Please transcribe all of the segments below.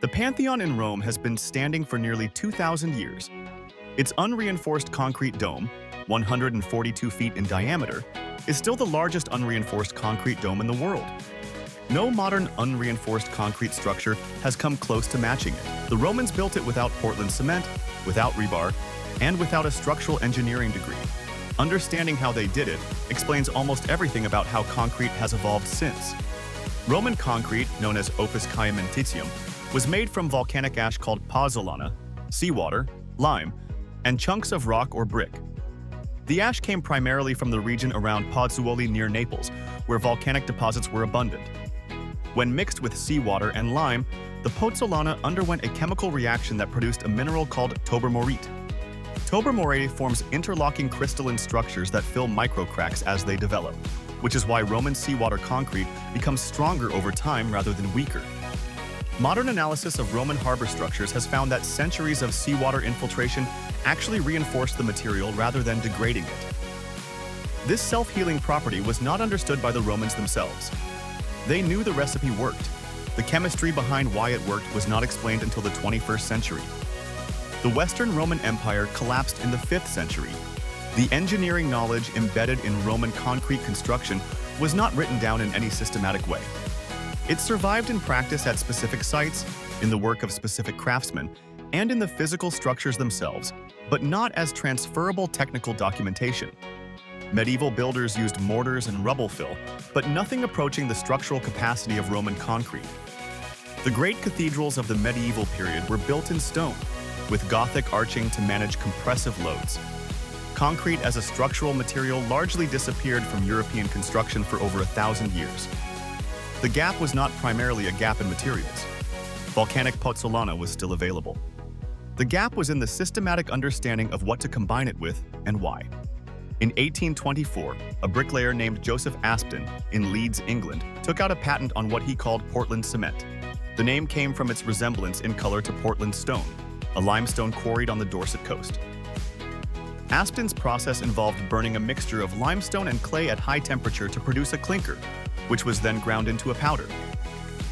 The Pantheon in Rome has been standing for nearly 2,000 years. Its unreinforced concrete dome, 142 feet in diameter, is still the largest unreinforced concrete dome in the world. No modern unreinforced concrete structure has come close to matching it. The Romans built it without Portland cement, without rebar, and without a structural engineering degree. Understanding how they did it explains almost everything about how concrete has evolved since. Roman concrete, known as opus caementitium, was made from volcanic ash called pozzolana, seawater, lime, and chunks of rock or brick. The ash came primarily from the region around Pozzuoli near Naples, where volcanic deposits were abundant. When mixed with seawater and lime, the pozzolana underwent a chemical reaction that produced a mineral called tobermorite. Tobermorite forms interlocking crystalline structures that fill microcracks as they develop, which is why Roman seawater concrete becomes stronger over time rather than weaker. Modern analysis of Roman harbor structures has found that centuries of seawater infiltration actually reinforced the material rather than degrading it. This self-healing property was not understood by the Romans themselves. They knew the recipe worked. The chemistry behind why it worked was not explained until the 21st century. The Western Roman Empire collapsed in the 5th century. The engineering knowledge embedded in Roman concrete construction was not written down in any systematic way. It survived in practice at specific sites, in the work of specific craftsmen, and in the physical structures themselves, but not as transferable technical documentation. Medieval builders used mortars and rubble fill, but nothing approaching the structural capacity of Roman concrete. The great cathedrals of the medieval period were built in stone, with Gothic arching to manage compressive loads. Concrete as a structural material largely disappeared from European construction for over 1,000 years. The gap was not primarily a gap in materials. Volcanic pozzolana was still available. The gap was in the systematic understanding of what to combine it with and why. In 1824, a bricklayer named Joseph Aspdin in Leeds, England, took out a patent on what he called Portland cement. The name came from its resemblance in color to Portland stone, a limestone quarried on the Dorset coast. Aspdin's process involved burning a mixture of limestone and clay at high temperature to produce a clinker, which was then ground into a powder.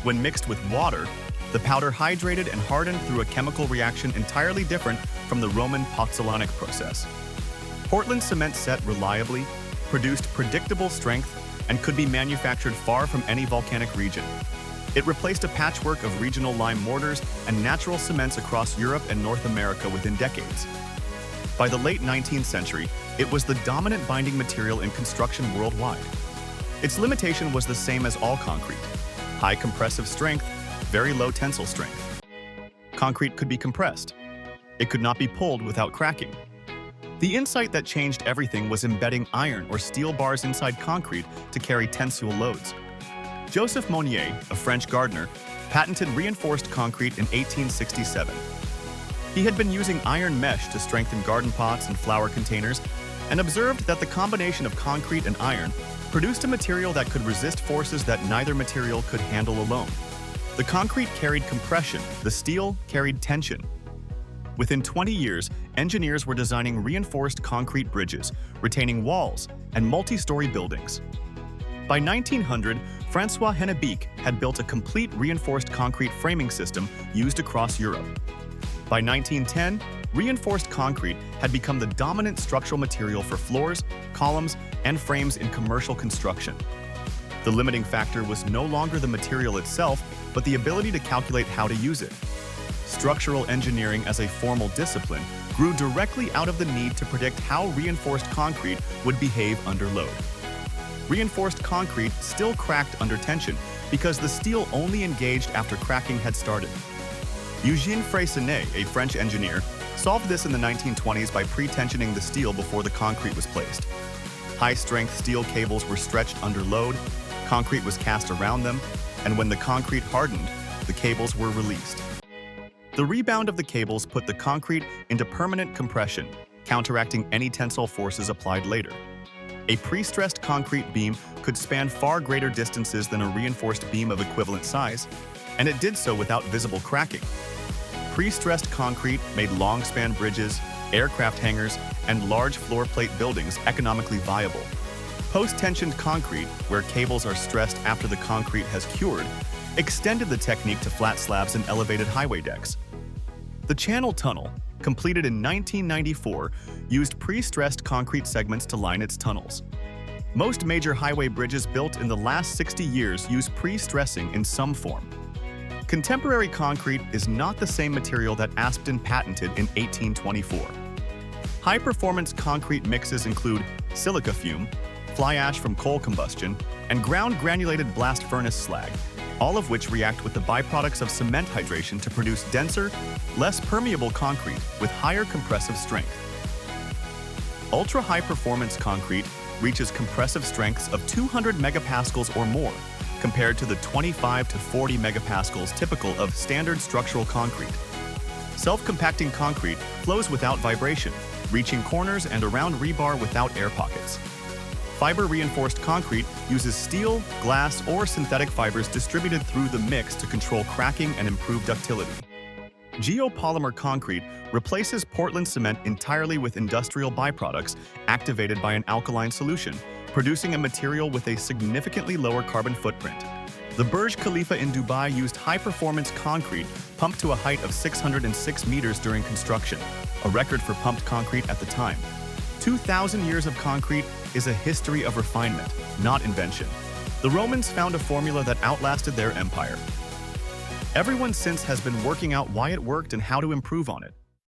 When mixed with water, the powder hydrated and hardened through a chemical reaction entirely different from the Roman pozzolanic process. Portland cement set reliably, produced predictable strength, and could be manufactured far from any volcanic region. It replaced a patchwork of regional lime mortars and natural cements across Europe and North America within decades. By the late 19th century, it was the dominant binding material in construction worldwide. Its limitation was the same as all concrete: high compressive strength, very low tensile strength. Concrete could be compressed. It could not be pulled without cracking. The insight that changed everything was embedding iron or steel bars inside concrete to carry tensile loads. Joseph Monnier, a French gardener, patented reinforced concrete in 1867. He had been using iron mesh to strengthen garden pots and flower containers, and observed that the combination of concrete and iron produced a material that could resist forces that neither material could handle alone. The concrete carried compression, the steel carried tension. Within 20 years, engineers were designing reinforced concrete bridges, retaining walls, and multi-story buildings. By 1900, François Hennebeek had built a complete reinforced concrete framing system used across Europe. By 1910, reinforced concrete had become the dominant structural material for floors, columns, and frames in commercial construction. The limiting factor was no longer the material itself, but the ability to calculate how to use it. Structural engineering as a formal discipline grew directly out of the need to predict how reinforced concrete would behave under load. Reinforced concrete still cracked under tension because the steel only engaged after cracking had started. Eugène Freycinet, a French engineer, solved this in the 1920s by pre-tensioning the steel before the concrete was placed. High-strength steel cables were stretched under load, concrete was cast around them, and when the concrete hardened, the cables were released. The rebound of the cables put the concrete into permanent compression, counteracting any tensile forces applied later. A prestressed concrete beam could span far greater distances than a reinforced beam of equivalent size, and it did so without visible cracking. Prestressed concrete made long-span bridges, aircraft hangars, and large floor plate buildings economically viable. Post-tensioned concrete, where cables are stressed after the concrete has cured, extended the technique to flat slabs and elevated highway decks. The Channel Tunnel, completed in 1994, used pre-stressed concrete segments to line its tunnels. Most major highway bridges built in the last 60 years use pre-stressing in some form. Contemporary concrete is not the same material that Aspdin patented in 1824. High-performance concrete mixes include silica fume, fly ash from coal combustion, and ground granulated blast furnace slag, all of which react with the byproducts of cement hydration to produce denser, less permeable concrete with higher compressive strength. Ultra-high-performance concrete reaches compressive strengths of 200 megapascals or more, compared to the 25 to 40 megapascals typical of standard structural concrete. Self-compacting concrete flows without vibration, reaching corners and around rebar without air pockets. Fiber-reinforced concrete uses steel, glass, or synthetic fibers distributed through the mix to control cracking and improve ductility. Geopolymer concrete replaces Portland cement entirely with industrial byproducts activated by an alkaline solution, producing a material with a significantly lower carbon footprint. The Burj Khalifa in Dubai used high-performance concrete pumped to a height of 606 meters during construction, a record for pumped concrete at the time. 2,000 years of concrete is a history of refinement, not invention. The Romans found a formula that outlasted their empire. Everyone since has been working out why it worked and how to improve on it.